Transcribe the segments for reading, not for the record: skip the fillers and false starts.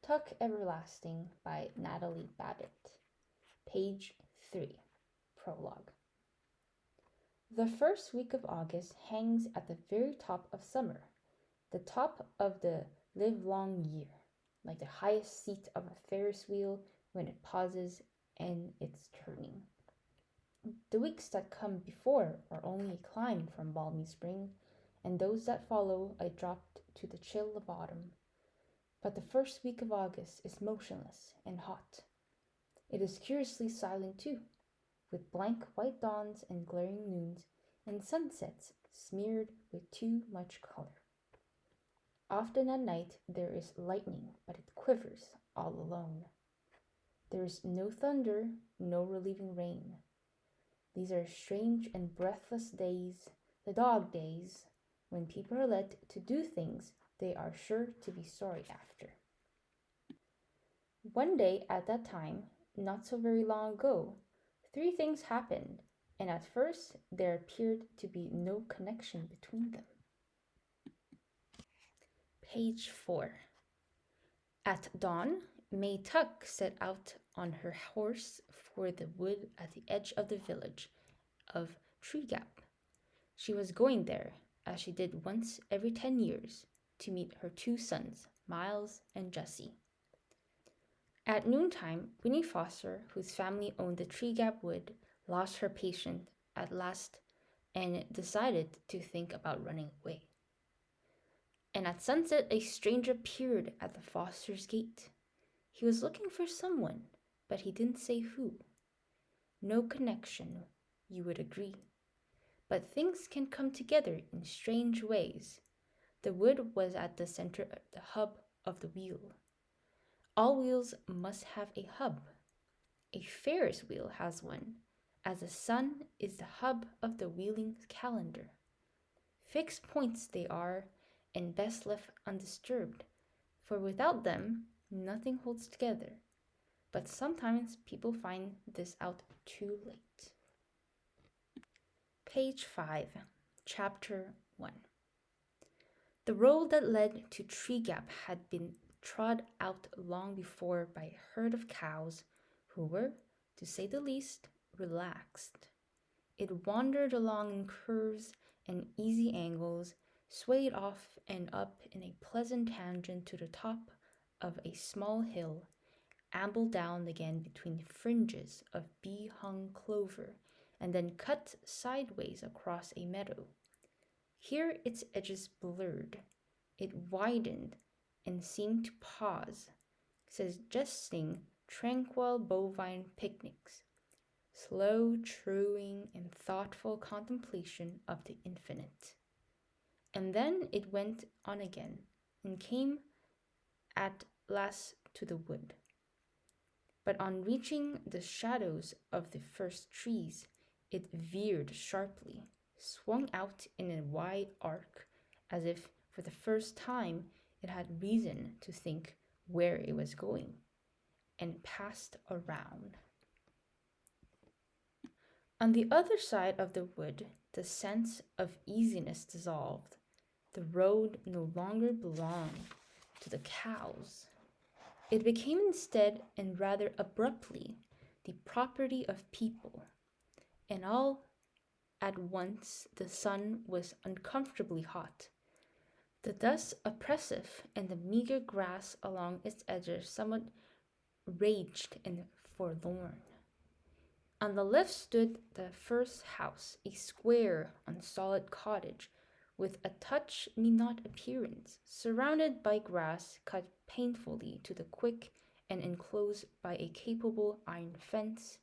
Tuck Everlasting by Natalie Babbitt. Page 3. Prologue. The first week of August hangs at the very top of summer, the top of the livelong year, like the highest seat of a Ferris wheel when it pauses in its turning. The weeks that come before are only a climb from balmy spring, and those that follow a drop to the chill of autumn. But the first week of August is motionless and hot. It is curiously silent too, with blank white dawns and glaring noons, and sunsets smeared with too much color. Often at night there is lightning, but it quivers all alone. There is no thunder, no relieving rain. These are strange and breathless days, the dog days, when people are led to do things they are sure to be sorry after. One day at that time, not so very long ago, 3 things happened, and at first there appeared to be no connection between them. Page 4. At dawn, May Tuck set out on her horse for the wood at the edge of the village of Tree Gap. She was going there, as she did once every 10 years, to meet her 2 sons, Miles and Jesse. At noontime, Winnie Foster, whose family owned the Tree Gap Wood, lost her patience at last and decided to think about running away. And at sunset, a stranger appeared at the Fosters' gate. He was looking for someone, but he didn't say who. No connection, you would agree. But things can come together in strange ways. The wood was at the center, the hub of the wheel. All wheels must have a hub. A Ferris wheel has one, as the sun is the hub of the wheeling calendar. Fixed points they are, and best left undisturbed, for without them, nothing holds together. But sometimes people find this out too late. Page 5, Chapter 1. The road that led to Tree Gap had been trod out long before by a herd of cows who were, to say the least, relaxed. It wandered along in curves and easy angles, swayed off and up in a pleasant tangent to the top of a small hill, ambled down again between fringes of bee-hung clover, and then cut sideways across a meadow. Here its edges blurred. It widened and seemed to pause, suggesting tranquil bovine picnics, slow truing and thoughtful contemplation of the infinite. And then it went on again, and came at last to the wood. But on reaching the shadows of the first trees, it veered sharply, swung out in a wide arc, as if for the first time it had reason to think where it was going, and passed around. On the other side of the wood, the sense of easiness dissolved. The road no longer belonged to the cows. It became instead, and rather abruptly, the property of people. And all at once the sun was uncomfortably hot, the dust oppressive, and the meager grass along its edges somewhat raged and forlorn. On the left stood the first house, a square, unsolid cottage, with a touch-me-not appearance, surrounded by grass cut painfully to the quick and enclosed by a capable iron fence,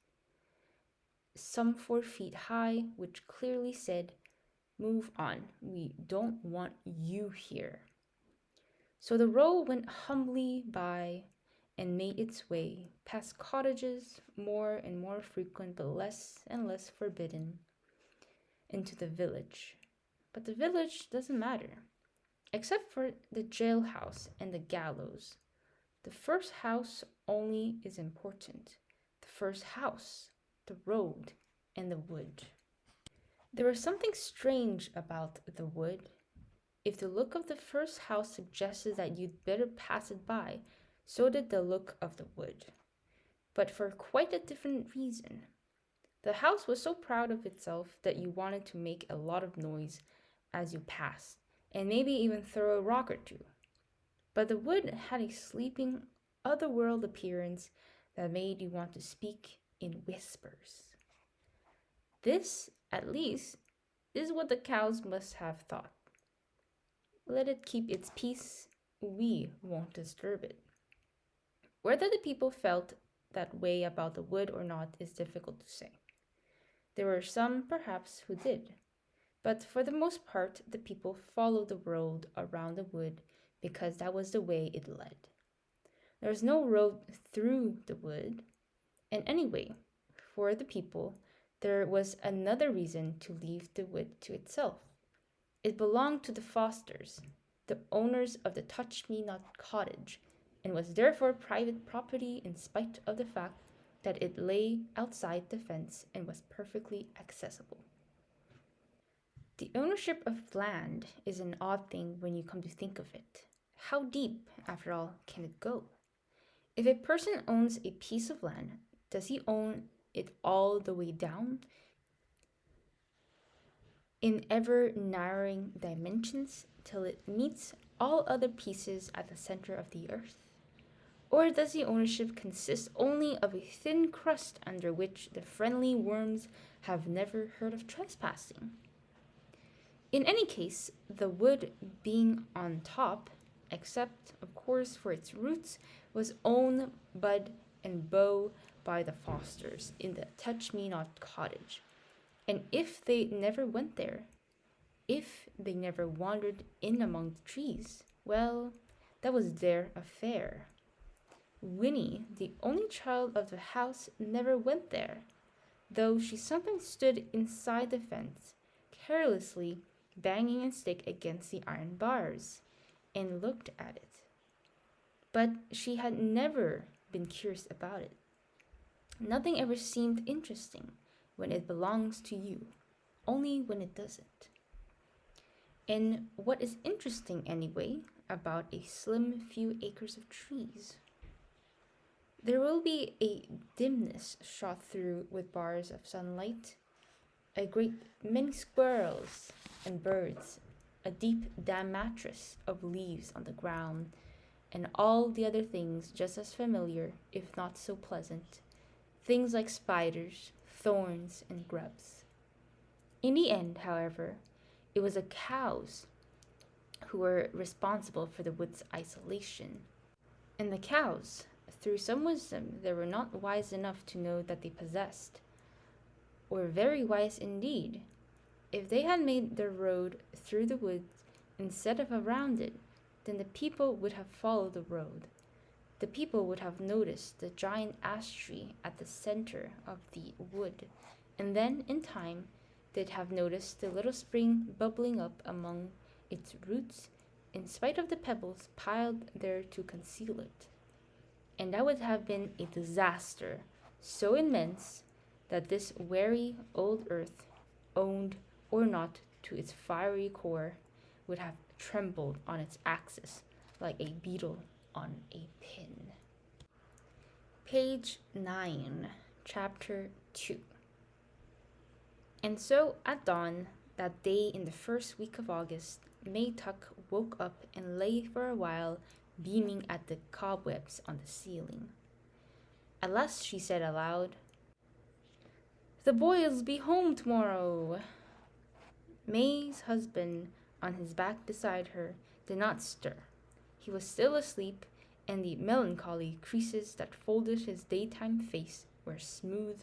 some 4 feet high, which clearly said, "Move on, we don't want you here." So the road went humbly by and made its way past cottages, more and more frequent but less and less forbidden, into the village. But the village doesn't matter, except for the jailhouse and the gallows. The first house only is important. The first house, the road, and the wood. There was something strange about the wood. If the look of the first house suggested that you'd better pass it by, so did the look of the wood, but for quite a different reason. The house was so proud of itself that you wanted to make a lot of noise as you passed, and maybe even throw a rock or two. But the wood had a sleeping, otherworld appearance that made you want to speak in whispers. This, at least, is what the cows must have thought. Let it keep its peace, we won't disturb it. Whether the people felt that way about the wood or not is difficult to say. There were some, perhaps, who did, but for the most part, the people followed the road around the wood because that was the way it led. There was no road through the wood, and anyway, for the people, there was another reason to leave the wood to itself. It belonged to the Fosters, the owners of the Touch-Me-Not cottage, and was therefore private property in spite of the fact that it lay outside the fence and was perfectly accessible. The ownership of land is an odd thing when you come to think of it. How deep, after all, can it go? If a person owns a piece of land, does he own it all the way down in ever narrowing dimensions till it meets all other pieces at the center of the earth? Or does the ownership consist only of a thin crust under which the friendly worms have never heard of trespassing? In any case, the wood being on top, except, of course, for its roots, was owned Bud and Bo by the Fosters in the Touch-Me-Not cottage. And if they never went there, if they never wandered in among the trees, well, that was their affair. Winnie, the only child of the house, never went there, though she sometimes stood inside the fence, carelessly banging a stick against the iron bars, and looked at it. But she had never been curious about it. Nothing ever seemed interesting when it belongs to you, only when it doesn't. And what is interesting, anyway, about a slim few acres of trees? There will be a dimness shot through with bars of sunlight, a great many squirrels and birds, a deep damp mattress of leaves on the ground, and all the other things just as familiar, if not so pleasant, things like spiders, thorns, and grubs. In the end, however, it was the cows who were responsible for the wood's isolation. And the cows, through some wisdom they were not wise enough to know that they possessed, or very wise indeed, if they had made their road through the woods instead of around it, then the people would have followed the road. The people would have noticed the giant ash tree at the center of the wood, and then, in time, they'd have noticed the little spring bubbling up among its roots, in spite of the pebbles piled there to conceal it. And that would have been a disaster so immense that this wary old earth, owned or not to its fiery core, would have trembled on its axis like a beetle on a pin. Page 9, Chapter 2. And so, at dawn, that day in the first week of August, May Tuck woke up and lay for a while beaming at the cobwebs on the ceiling. At last she said aloud, "The boys'll be home tomorrow." May's husband, on his back beside her, did not stir. He was still asleep, and the melancholy creases that folded his daytime face were smooth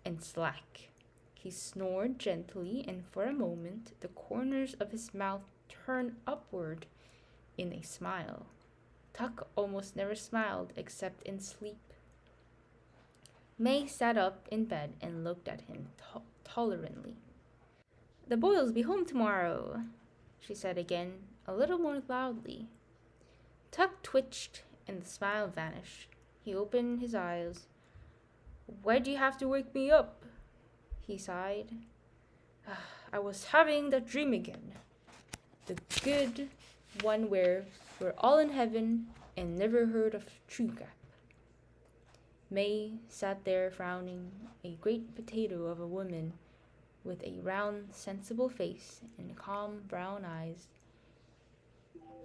and slack. He snored gently, and for a moment the corners of his mouth turned upward in a smile. Tuck almost never smiled except in sleep. May sat up in bed and looked at him tolerantly. "The boys'll be home tomorrow," she said again, a little more loudly. Tuck twitched and the smile vanished. He opened his eyes. "Why do you have to wake me up?" he sighed. "I was having that dream again. The good one where we're all in heaven and never heard of tree gap. May sat there frowning, a great potato of a woman with a round, sensible face and calm brown eyes.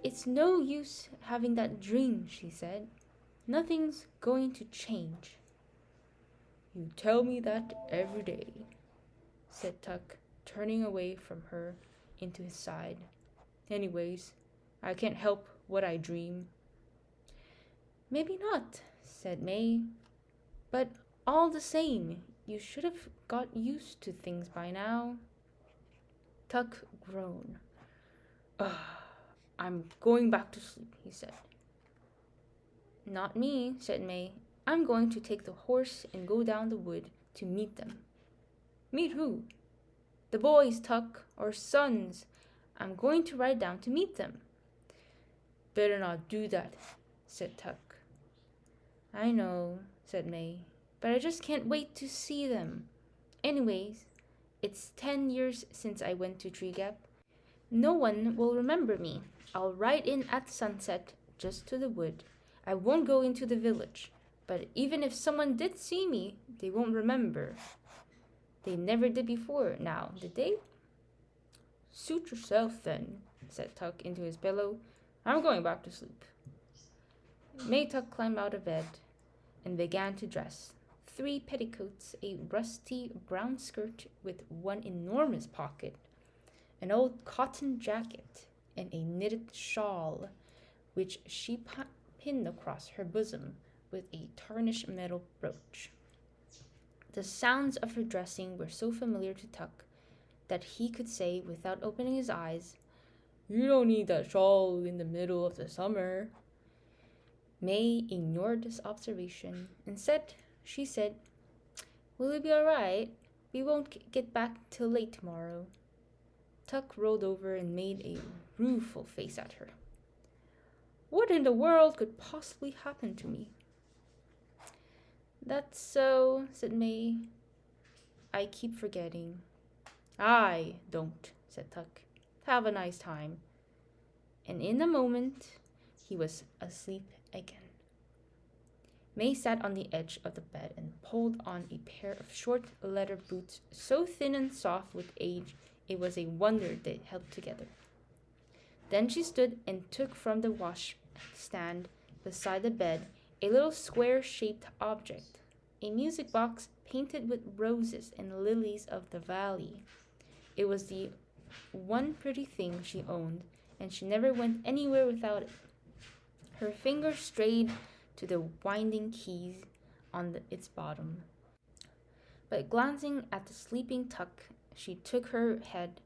It's no use having that dream, she said. Nothing's going to change. You tell me that every day, said Tuck, turning away from her into his side. Anyways, I can't help what I dream. Maybe not, said May, but all the same, you should have got used to things by now. Tuck groaned. Ugh, I'm going back to sleep, he said. Not me, said May. I'm going to take the horse and go down the wood to meet them. Meet who? The boys, Tuck, our sons. I'm going to ride down to meet them. Better not do that, said Tuck. I know, said May, but I just can't wait to see them. Anyways, it's 10 years since I went to Tree Gap. No one will remember me. I'll ride in at sunset just to the wood. I won't go into the village, but even if someone did see me, they won't remember. They never did before now, did they? Suit yourself then, said Tuck into his pillow. I'm going back to sleep. May Tuck climbed out of bed and began to dress. 3 petticoats, a rusty brown skirt with one enormous pocket, an old cotton jacket, and a knitted shawl, which she pinned across her bosom with a tarnished metal brooch. The sounds of her dressing were so familiar to Tuck that he could say without opening his eyes, You don't need that shawl in the middle of the summer. May ignored this observation. Instead, she said, Will it be all right? We won't get back till late tomorrow. Tuck rolled over and made a rueful face at her. What in the world could possibly happen to me? That's so, said May. I keep forgetting. I don't, said Tuck. Have a nice time. And in a moment, he was asleep again. May sat on the edge of the bed and pulled on a pair of short leather boots so thin and soft with age it was a wonder they held together. Then she stood and took from the washstand beside the bed a little square-shaped object, a music box painted with roses and lilies of the valley. It was the one pretty thing she owned, and she never went anywhere without it. Her fingers strayed to the winding keys on its bottom. But glancing at the sleeping Tuck, she took her head,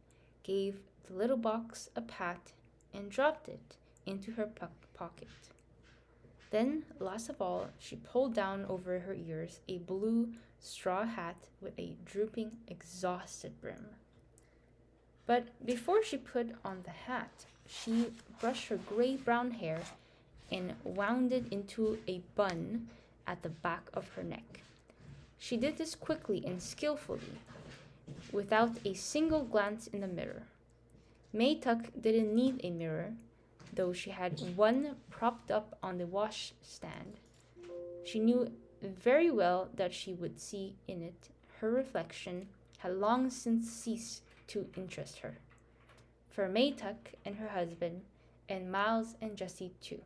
gave the little box a pat, and dropped it into her pocket. Then, last of all, she pulled down over her ears a blue straw hat with a drooping, exhausted brim. But before she put on the hat, she brushed her gray-brown hair and wound it into a bun at the back of her neck. She did this quickly and skillfully, without a single glance in the mirror. May Tuck didn't need a mirror, though she had one propped up on the washstand. She knew very well that she would see in it her reflection had long since ceased to interest her. For May Tuck and her husband, and Miles and Jessie too,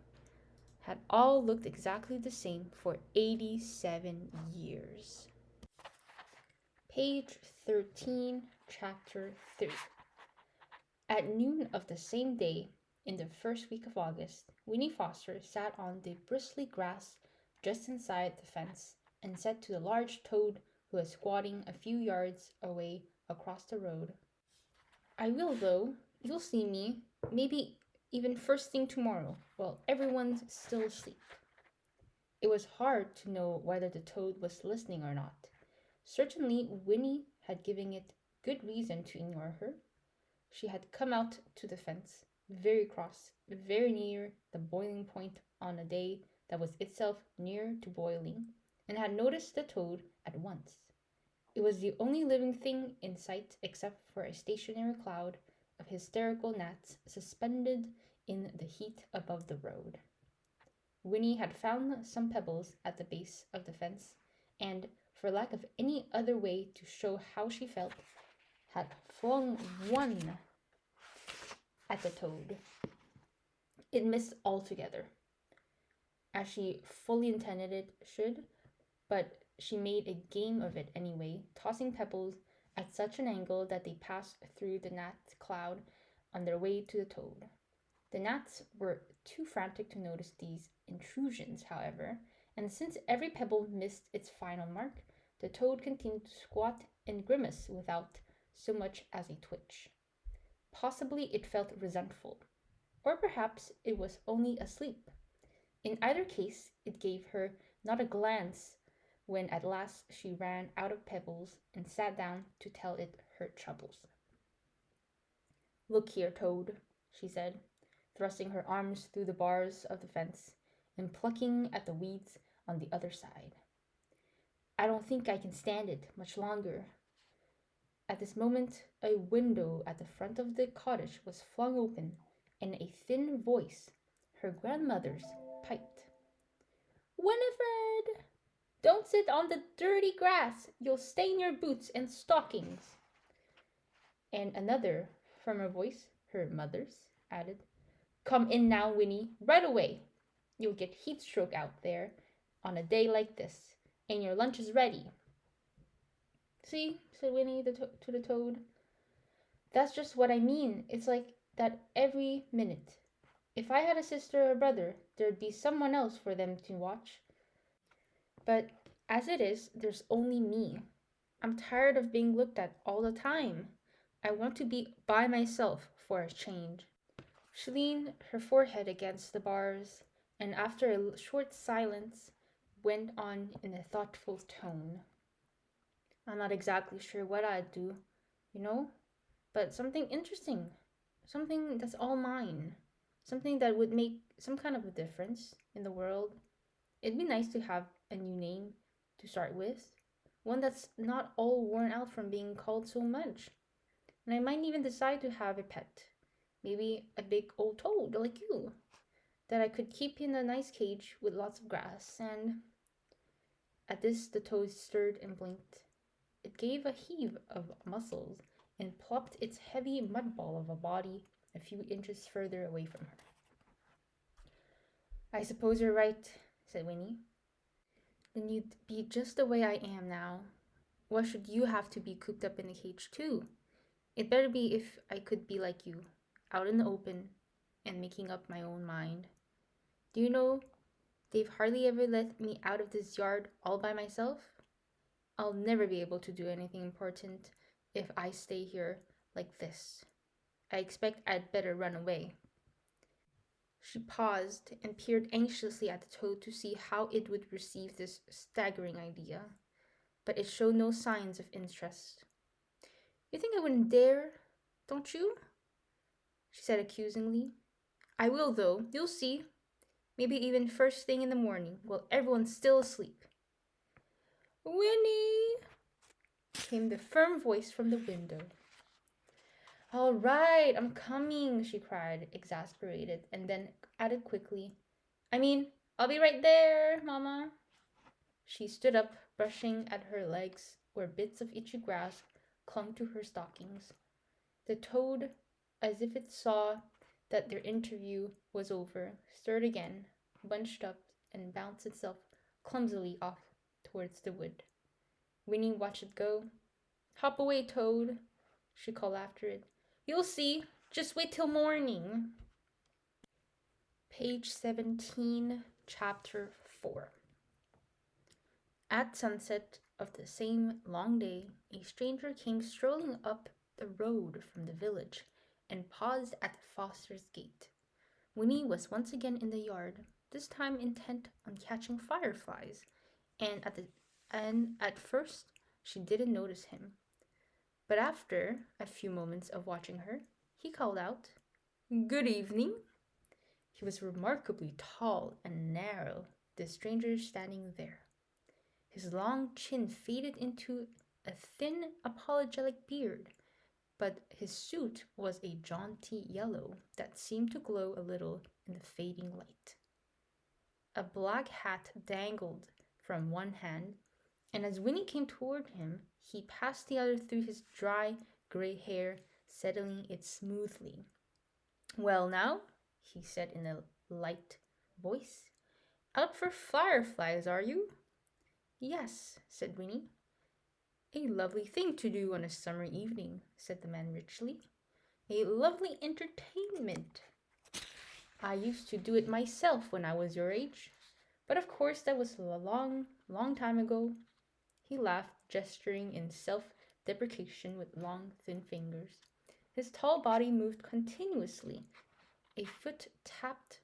had all looked exactly the same for 87 years. Page 13, Chapter 3. At noon of the same day, in the first week of August, Winnie Foster sat on the bristly grass just inside the fence and said to the large toad who was squatting a few yards away across the road, I will, though. You'll see me, maybe even first thing tomorrow, while everyone's still asleep. It was hard to know whether the toad was listening or not. Certainly, Winnie had given it good reason to ignore her. She had come out to the fence, very cross, very near the boiling point on a day that was itself near to boiling, and had noticed the toad at once. It was the only living thing in sight except for a stationary cloud of hysterical gnats suspended in the heat above the road. Winnie had found some pebbles at the base of the fence, and, for lack of any other way to show how she felt, had flung one at the toad. It missed altogether, as she fully intended it should, but she made a game of it anyway, tossing pebbles at such an angle that they passed through the gnat cloud on their way to the toad. The gnats were too frantic to notice these intrusions, however, and since every pebble missed its final mark, the toad continued to squat and grimace without so much as a twitch. Possibly it felt resentful, or perhaps it was only asleep. In either case, it gave her not a glance when at last she ran out of pebbles and sat down to tell it her troubles. "Look here, Toad," she said, thrusting her arms through the bars of the fence and plucking at the weeds on the other side. "I don't think I can stand it much longer." At this moment, a window at the front of the cottage was flung open, and a thin voice, her grandmother's, piped. "Winifred! Don't sit on the dirty grass. You'll stain your boots and stockings." And another, firmer voice, her mother's, added, "Come in now, Winnie, right away. You'll get heat stroke out there on a day like this, and your lunch is ready." "See," said Winnie to the toad. "That's just what I mean. It's like that every minute. If I had a sister or a brother, there'd be someone else for them to watch. But as it is, there's only me. I'm tired of being looked at all the time. I want to be by myself for a change." She leaned her forehead against the bars, and after a short silence, went on in a thoughtful tone. "I'm not exactly sure what I'd do, but something interesting. Something that's all mine. Something that would make some kind of a difference in the world. It'd be nice to have a new name to start with. One that's not all worn out from being called so much. And I might even decide to have a pet. Maybe a big old toad like you, that I could keep in a nice cage with lots of grass and..." At this, the toad stirred and blinked. It gave a heave of muscles and plopped its heavy mud ball of a body a few inches further away from her. "I suppose you're right," said Winnie. "Then you'd be just the way I am now. Why should you have to be cooped up in a cage too? It better be if I could be like you, out in the open and making up my own mind. Do you know, they've hardly ever let me out of this yard all by myself. I'll never be able to do anything important if I stay here like this. I expect I'd better run away." She paused and peered anxiously at the toad to see how it would receive this staggering idea, but it showed no signs of interest. "You think I wouldn't dare, don't you?" she said accusingly. "I will, though. You'll see. Maybe even first thing in the morning, while everyone's still asleep." "Winnie!" came the firm voice from the window. "All right, I'm coming," she cried, exasperated, and then added quickly, I'll be right there, Mama." She stood up, brushing at her legs where bits of itchy grass clung to her stockings. The toad, as if it saw that their interview was over, stirred again, bunched up, and bounced itself clumsily off towards the wood. Winnie watched it go. "Hop away, Toad," she called after it. "You'll see. Just wait till morning." Page 17, Chapter 4. At sunset of the same long day, a stranger came strolling up the road from the village and paused at the Foster's gate. Winnie was once again in the yard, this time intent on catching fireflies, and at first she didn't notice him. But after a few moments of watching her, he called out, "Good evening." He was remarkably tall and narrow, the stranger standing there. His long chin faded into a thin, apologetic beard, but his suit was a jaunty yellow that seemed to glow a little in the fading light. A black hat dangled from one hand, and as Winnie came toward him, he passed the other through his dry, gray hair, settling it smoothly. Well, now, he said in a light voice, out for fireflies, are you? Yes, said Winnie. A lovely thing to do on a summer evening, said the man richly. A lovely entertainment. I used to do it myself when I was your age, but of course that was a long, long time ago. He laughed, gesturing in self-deprecation with long, thin fingers. His tall body moved continuously. A foot tapped,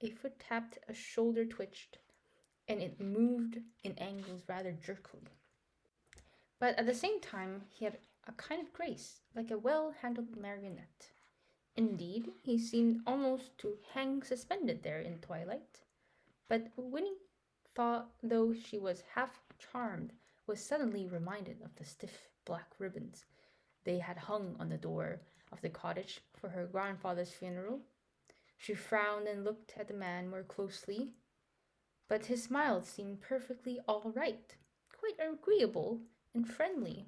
a shoulder twitched, and it moved in angles rather jerkily. But at the same time, he had a kind of grace, like a well-handled marionette. Indeed, he seemed almost to hang suspended there in twilight. But Winnie, though she was half charmed, was suddenly reminded of the stiff black ribbons they had hung on the door of the cottage for her grandfather's funeral. She frowned and looked at the man more closely, but his smile seemed perfectly all right, quite agreeable and friendly.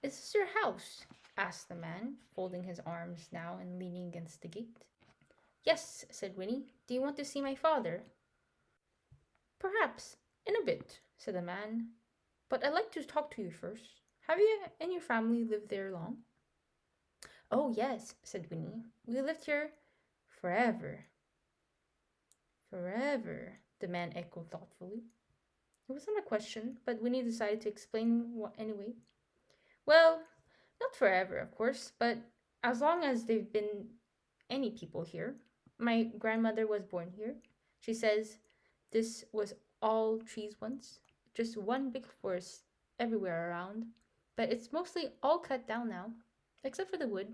Is this your house? Asked the man, folding his arms now and leaning against the gate. Yes, said Winnie. Do you want to see my father? Perhaps, in a bit, said the man. But I'd like to talk to you first. Have you and your family lived there long? Oh, yes, said Winnie. We lived here forever. Forever, the man echoed thoughtfully. It wasn't a question, but Winnie decided to explain anyway. Well, not forever, of course, but as long as there've been any people here. My grandmother was born here. She says this was all trees once, just one big forest everywhere around, but it's mostly all cut down now, except for the wood.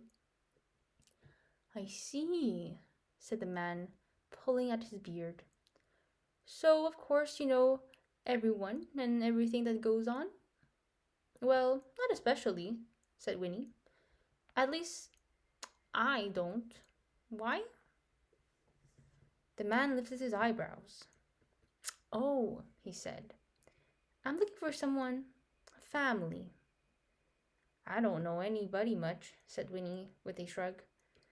I see, said the man, pulling at his beard. So, of course, you know everyone and everything that goes on? Well, not especially, said Winnie. At least, I don't. Why? The man lifted his eyebrows. Oh, he said. I'm looking for someone, a family. I don't know anybody much, said Winnie with a shrug.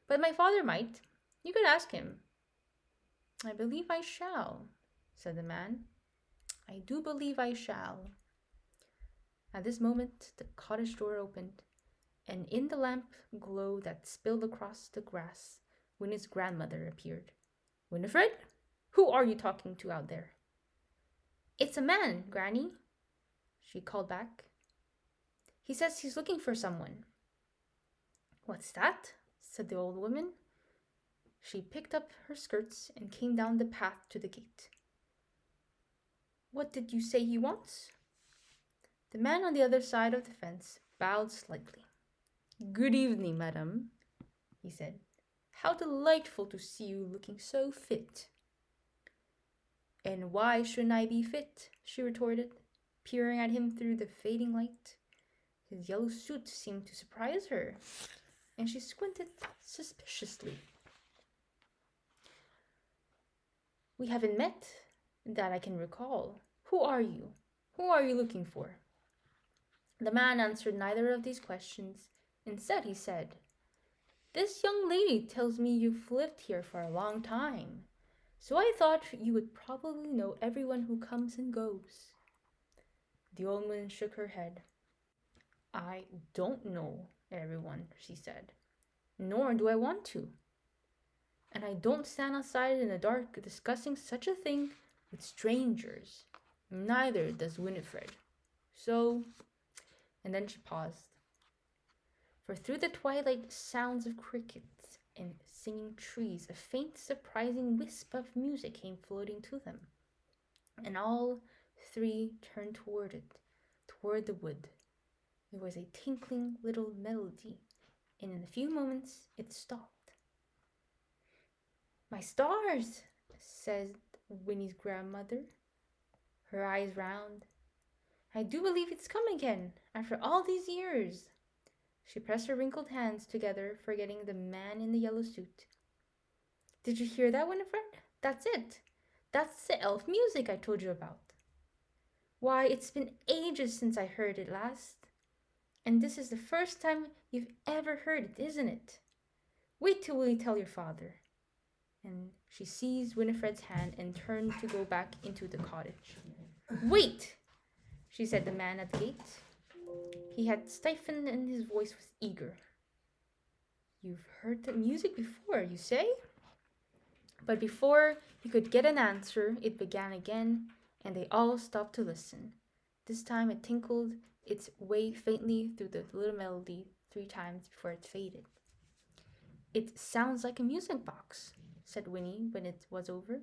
But my father might. You could ask him. I believe I shall, said the man. I do believe I shall. At this moment, the cottage door opened, and in the lamp glow that spilled across the grass, Winnie's grandmother appeared. Winifred? Who are you talking to out there? It's a man, Granny, she called back. He says he's looking for someone. What's that? Said the old woman. She picked up her skirts and came down the path to the gate. What did you say he wants? The man on the other side of the fence bowed slightly. Good evening, madam, he said. How delightful to see you looking so fit. And why shouldn't I be fit? She retorted, peering at him through the fading light. His yellow suit seemed to surprise her, and she squinted suspiciously. We haven't met, that I can recall. Who are you? Who are you looking for? The man answered neither of these questions. Instead, he said, This young lady tells me you've lived here for a long time, so I thought you would probably know everyone who comes and goes. The old woman shook her head. I don't know everyone, she said, nor do I want to. And I don't stand outside in the dark discussing such a thing with strangers. Neither does Winifred. So, and then she paused. For through the twilight sounds of crickets and singing trees, a faint, surprising wisp of music came floating to them. And all three turned toward it, toward the wood. It was a tinkling little melody, and in a few moments it stopped. My stars, said Winnie's grandmother, her eyes round. I do believe it's come again, after all these years. She pressed her wrinkled hands together, forgetting the man in the yellow suit. Did you hear that, Winifred? That's it. That's the elf music I told you about. Why, it's been ages since I heard it last. And this is the first time you've ever heard it, isn't it? Wait till we tell your father. And she seized Winifred's hand and turned to go back into the cottage. Wait, she said to the man at the gate. He had stiffened and his voice was eager. You've heard the music before, you say? But before he could get an answer, it began again, and they all stopped to listen. This time it tinkled its way faintly through the little melody 3 times before it faded. It sounds like a music box, said Winnie when it was over.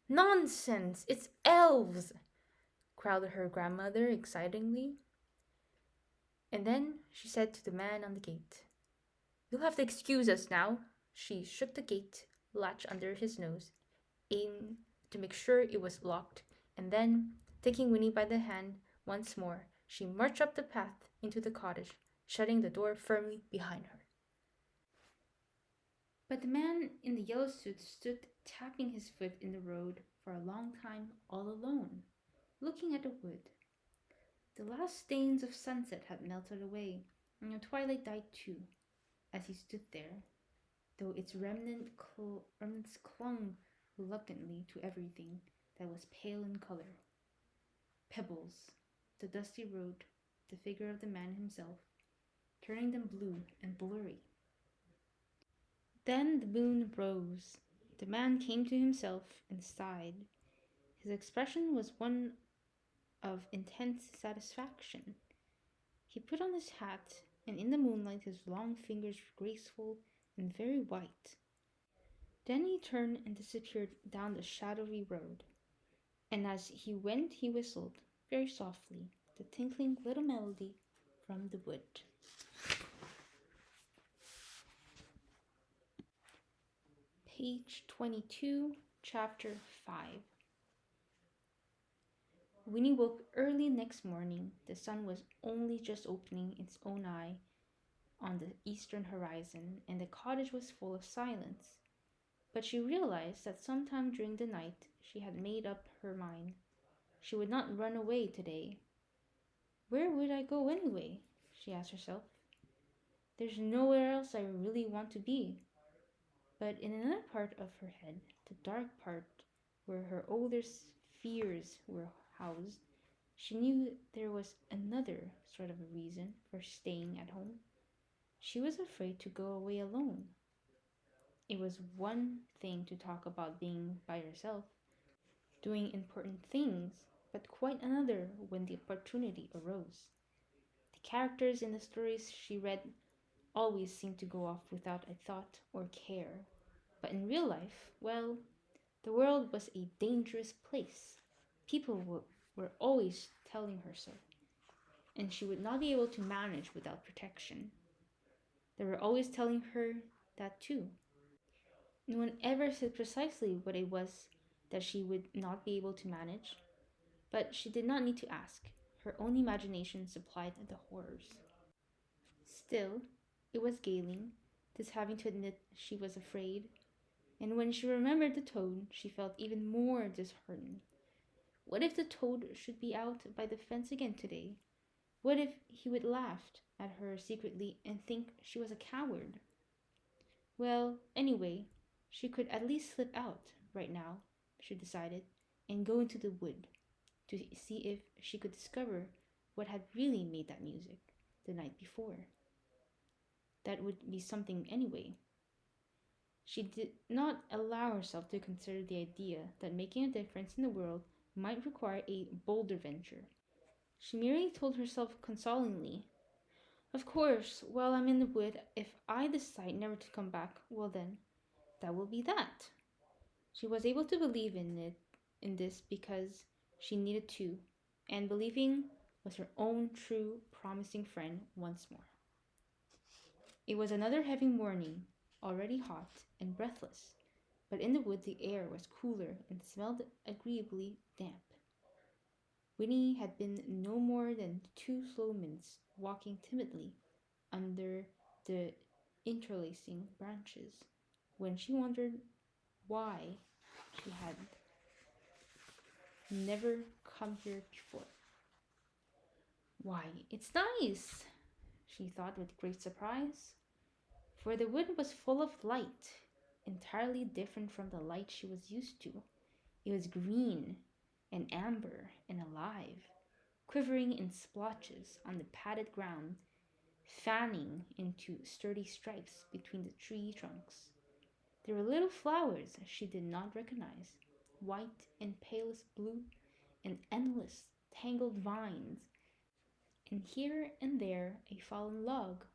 Nonsense! It's elves! Crowded her grandmother excitedly. And then she said to the man on the gate, You'll have to excuse us now. She shook the gate latch under his nose, aimed to make sure it was locked, and then, taking Winnie by the hand once more, she marched up the path into the cottage, shutting the door firmly behind her. But the man in the yellow suit stood tapping his foot in the road for a long time all alone, looking at the wood. The last stains of sunset had melted away, and the twilight died too, as he stood there, though its remnants clung reluctantly to everything that was pale in color. Pebbles, the dusty road, the figure of the man himself, turning them blue and blurry. Then the moon rose. The man came to himself and sighed. His expression was one of intense satisfaction. He put on his hat, and in the moonlight his long fingers were graceful and very white. Then he turned and disappeared down the shadowy road, and as he went he whistled, very softly, the tinkling little melody from the wood. Page 22, Chapter 5. Winnie woke early next morning. The sun was only just opening its own eye on the eastern horizon, and the cottage was full of silence. But she realized that sometime during the night she had made up her mind. She would not run away today. Where would I go anyway? She asked herself. There's nowhere else I really want to be. But in another part of her head, the dark part where her older fears were housed, she knew there was another sort of a reason for staying at home. She was afraid to go away alone. It was one thing to talk about being by herself, doing important things, but quite another when the opportunity arose. The characters in the stories she read always seemed to go off without a thought or care. But in real life, well, the world was a dangerous place. People were always telling her so, and she would not be able to manage without protection. They were always telling her that too. No one ever said precisely what it was that she would not be able to manage, but she did not need to ask. Her own imagination supplied the horrors. Still, it was Galen, this having to admit she was afraid, and when she remembered the toad, she felt even more disheartened. What if the toad should be out by the fence again today? What if he would laugh at her secretly and think she was a coward? Well, anyway, she could at least slip out right now, she decided, and go into the wood to see if she could discover what had really made that music the night before. That would be something anyway. She did not allow herself to consider the idea that making a difference in the world might require a bolder venture. She merely told herself consolingly, Of course, while I'm in the wood, if I decide never to come back, well then, that will be that. She was able to believe in this because she needed to, and believing was her own true, promising friend once more. It was another heavy morning, already hot and breathless, but in the wood the air was cooler and smelled agreeably damp. Winnie had been no more than 2 slow minutes walking timidly under the interlacing branches when she wondered why she had never come here before. Why, it's nice, she thought with great surprise, for the wood was full of light, entirely different from the light she was used to. It was green and amber and alive, quivering in splotches on the padded ground, fanning into sturdy stripes between the tree trunks. There were little flowers she did not recognize, white and palest blue, and endless tangled vines, and here and there a fallen log,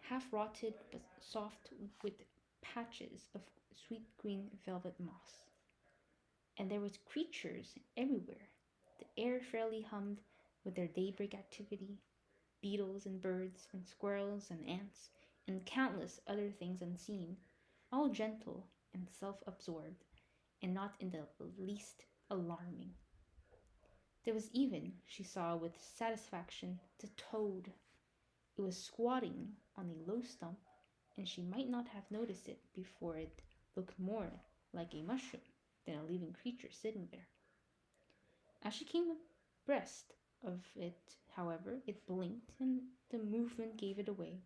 half rotted but soft with patches of sweet green velvet moss. And there was creatures everywhere. The air fairly hummed with their daybreak activity, beetles and birds and squirrels and ants and countless other things unseen, all gentle and self-absorbed and not in the least alarming. There was even, she saw with satisfaction, the toad. It was squatting on a low stump, and she might not have noticed it before it looked more like a mushroom than a living creature sitting there. As she came abreast of it, however, it blinked, and the movement gave it away.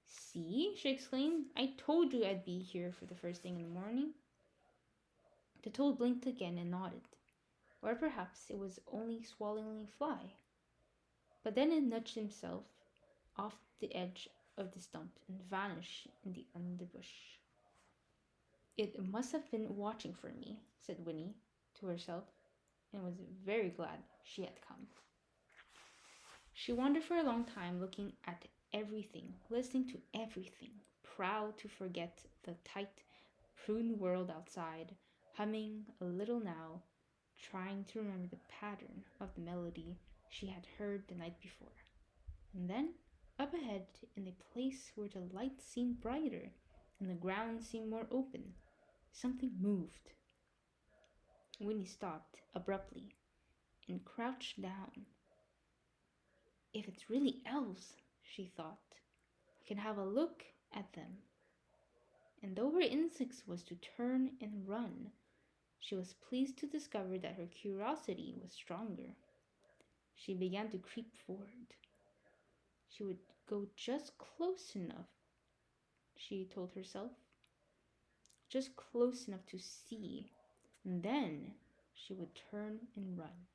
See, she exclaimed, I told you I'd be here for the first thing in the morning. The toad blinked again and nodded, or perhaps it was only swallowing a fly. But then it nudged himself off the edge of the stump and vanished in the underbush. It must have been watching for me, said Winnie to herself, and was very glad she had come. She wandered for a long time, looking at everything, listening to everything, proud to forget the tight, prune world outside, humming a little now, trying to remember the pattern of the melody she had heard the night before. And then, up ahead, in a place where the light seemed brighter and the ground seemed more open, something moved. Winnie stopped abruptly and crouched down. If it's really elves, she thought, I can have a look at them. And though her instinct was to turn and run, she was pleased to discover that her curiosity was stronger. She began to creep forward. She would go just close enough, she told herself, just close enough to see, and then she would turn and run.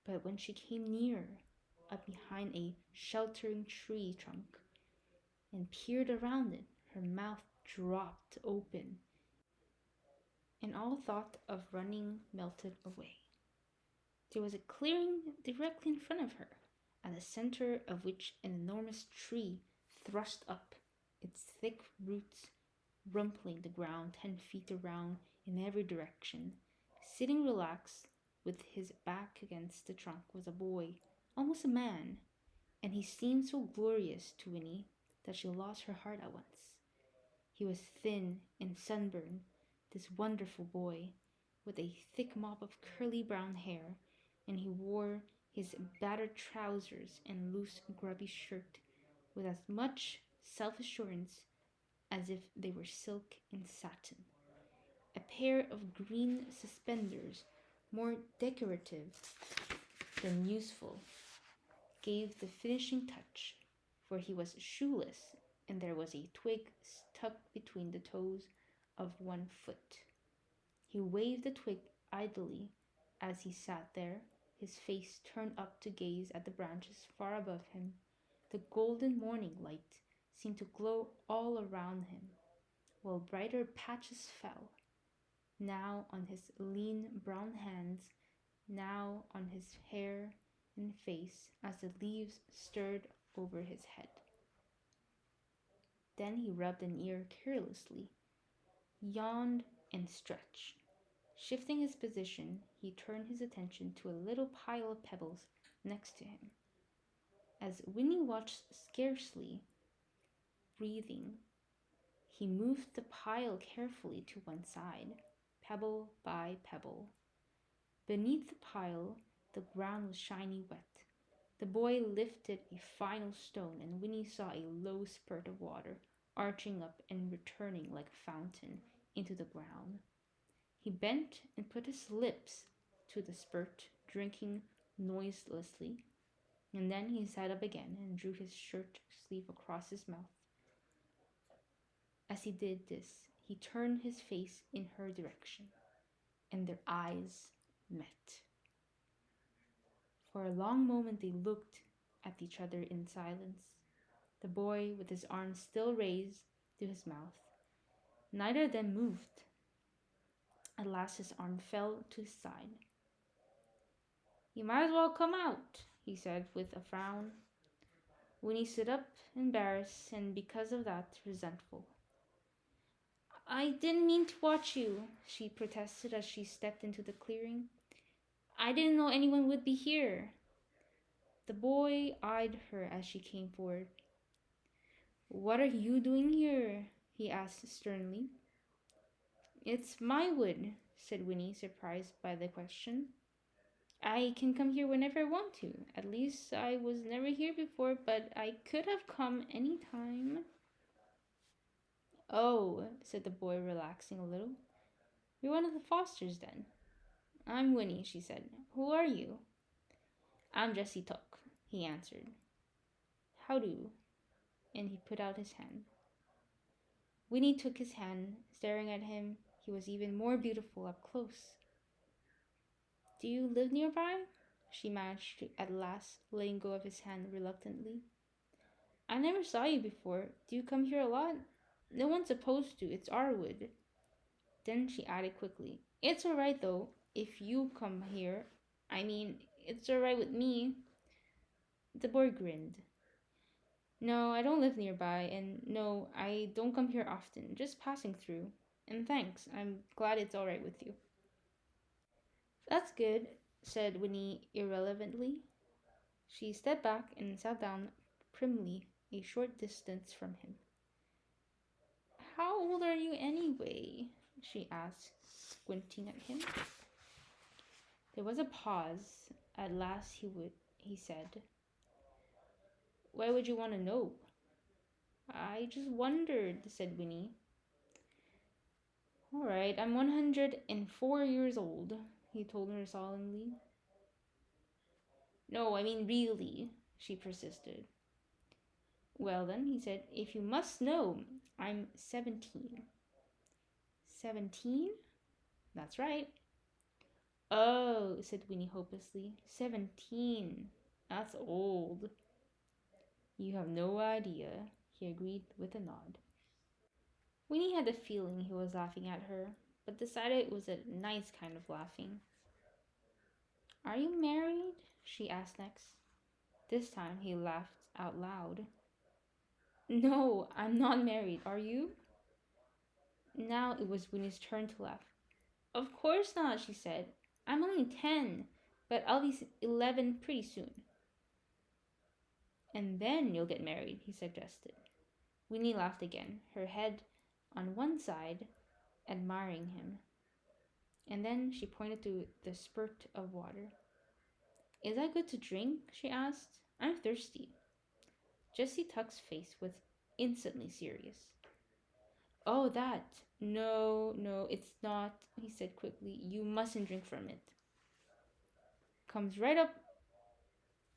But when she came near, up behind a sheltering tree trunk, and peered around it, her mouth dropped open, and all thought of running melted away. There was a clearing directly in front of her, at the center of which an enormous tree thrust up, its thick roots rumpling the ground 10 feet around in every direction. Sitting relaxed, with his back against the trunk, was a boy, almost a man, and he seemed so glorious to Winnie that she lost her heart at once. He was thin and sunburned, this wonderful boy, with a thick mop of curly brown hair, and he wore his battered trousers and loose grubby shirt with as much self-assurance as if they were silk and satin. A pair of green suspenders, more decorative than useful, gave the finishing touch, for he was shoeless, and there was a twig stuck between the toes of one foot. He waved the twig idly as he sat there, his face turned up to gaze at the branches far above him. The golden morning light seemed to glow all around him, while brighter patches fell, now on his lean brown hands, now on his hair and face as the leaves stirred over his head. Then he rubbed an ear carelessly, yawned, and stretched. Shifting his position, he turned his attention to a little pile of pebbles next to him. As Winnie watched, scarcely breathing, he moved the pile carefully to one side, pebble by pebble. Beneath the pile, the ground was shiny wet. The boy lifted a final stone, and Winnie saw a low spurt of water arching up and returning like a fountain into the ground. He bent and put his lips to the spurt, drinking noiselessly, and then he sat up again and drew his shirt sleeve across his mouth. As he did this, he turned his face in her direction, and their eyes met. For a long moment they looked at each other in silence, the boy with his arm still raised to his mouth. Neither of them moved. At last his arm fell to his side. "You might as well come out," he said with a frown. Winnie stood up, embarrassed, and because of that, resentful. "I didn't mean to watch you," she protested as she stepped into the clearing. "I didn't know anyone would be here." The boy eyed her as she came forward. "What are you doing here?" he asked sternly. "It's my wood," said Winnie, surprised by the question. "I can come here whenever I want to. At least I was never here before, but I could have come any time." "Oh," said the boy, relaxing a little. "You're one of the Fosters, then." "I'm Winnie," she said. "Who are you?" "I'm Jesse Tuck," he answered. "How do?" And he put out his hand. Winnie took his hand, staring at him. He was even more beautiful up close. "Do you live nearby?" she managed to at last, letting go of his hand reluctantly. "I never saw you before. Do you come here a lot?" "No one's supposed to. It's our wood." Then she added quickly, "It's all right, though, if you come here. I mean, it's all right with me." The boy grinned. "No, I don't live nearby, and no, I don't come here often, just passing through. And thanks, I'm glad it's all right with you." "That's good," said Winnie irrelevantly. She stepped back and sat down primly a short distance from him. "How old are you anyway?" she asked, squinting at him. There was a pause. At last he said, "Why would you want to know?" "I just wondered," said Winnie. "All right, I'm 104 years old," he told her solemnly. "No, I mean really," she persisted. "Well then," he said, "if you must know, I'm 17. 17? That's right." "Oh," said Winnie hopelessly. 17. That's old." "You have no idea," he agreed with a nod. Winnie had the feeling he was laughing at her, but decided it was a nice kind of laughing. "Are you married?" she asked next. This time he laughed out loud. "No, I'm not married. Are you?" Now it was Winnie's turn to laugh. "Of course not," she said. "I'm only 10, but I'll be 11 pretty soon." "And then you'll get married," he suggested. Winnie laughed again, her head on one side, admiring him. And then she pointed to the spurt of water. "Is that good to drink?" she asked. "I'm thirsty." Jessie Tuck's face was instantly serious. "Oh, that. No, no, it's not," he said quickly. "You mustn't drink from it. Comes right up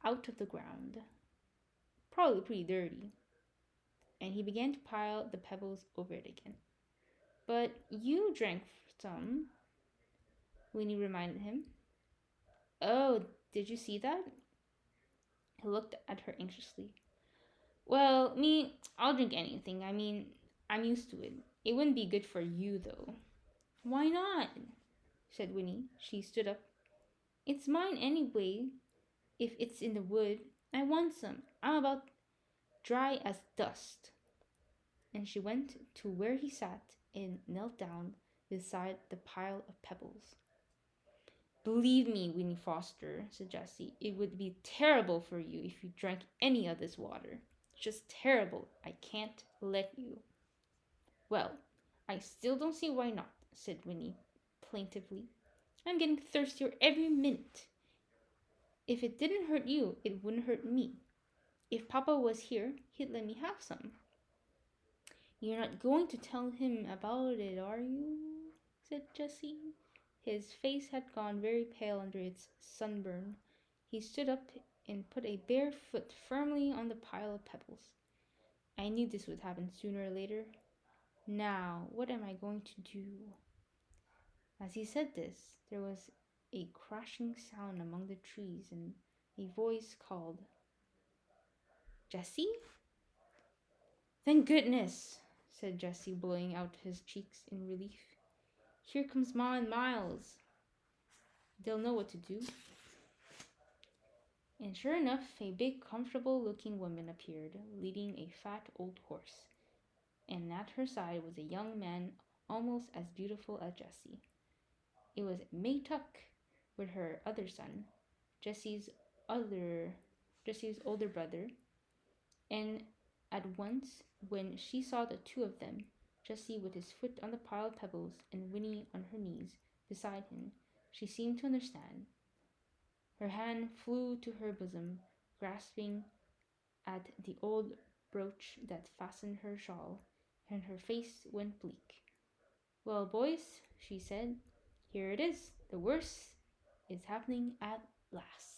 out of the ground. Probably pretty dirty." And he began to pile the pebbles over it again. "But you drank some," Winnie reminded him. "Oh, did you see that?" He looked at her anxiously. "Well, me, I'll drink anything. I mean, I'm used to it. It wouldn't be good for you, though." "Why not?" said Winnie. She stood up. "It's mine anyway. If it's in the wood, I want some. I'm about dry as dust." And she went to where he sat and knelt down beside the pile of pebbles. "Believe me, Winnie Foster," said Jessie, "it would be terrible for you if you drank any of this water. Just terrible. I can't let you." "Well, I still don't see why not," said Winnie plaintively. "I'm getting thirstier every minute. If it didn't hurt you, it wouldn't hurt me. If Papa was here, he'd let me have some." "You're not going to tell him about it, are you?" said Jessie. His face had gone very pale under its sunburn. He stood up and put a bare foot firmly on the pile of pebbles. I knew this would happen sooner or later. Now, what am I going to do? As he said this, there was a crashing sound among the trees, and a voice called, Jessie? Thank goodness, said Jessie, blowing out his cheeks in relief. Here comes Ma and Miles. They'll know what to do. And sure enough, a big, comfortable-looking woman appeared, leading a fat old horse, and at her side was a young man almost as beautiful as Jessie. It was May Tuck with her other son, Jessie's other Jessie's older brother, and at once when she saw the two of them, Jessie with his foot on the pile of pebbles and Winnie on her knees beside him, she seemed to understand. Her hand flew to her bosom, grasping at the old brooch that fastened her shawl, and her face went bleak. Well, boys, she said, here it is. The worst is happening at last.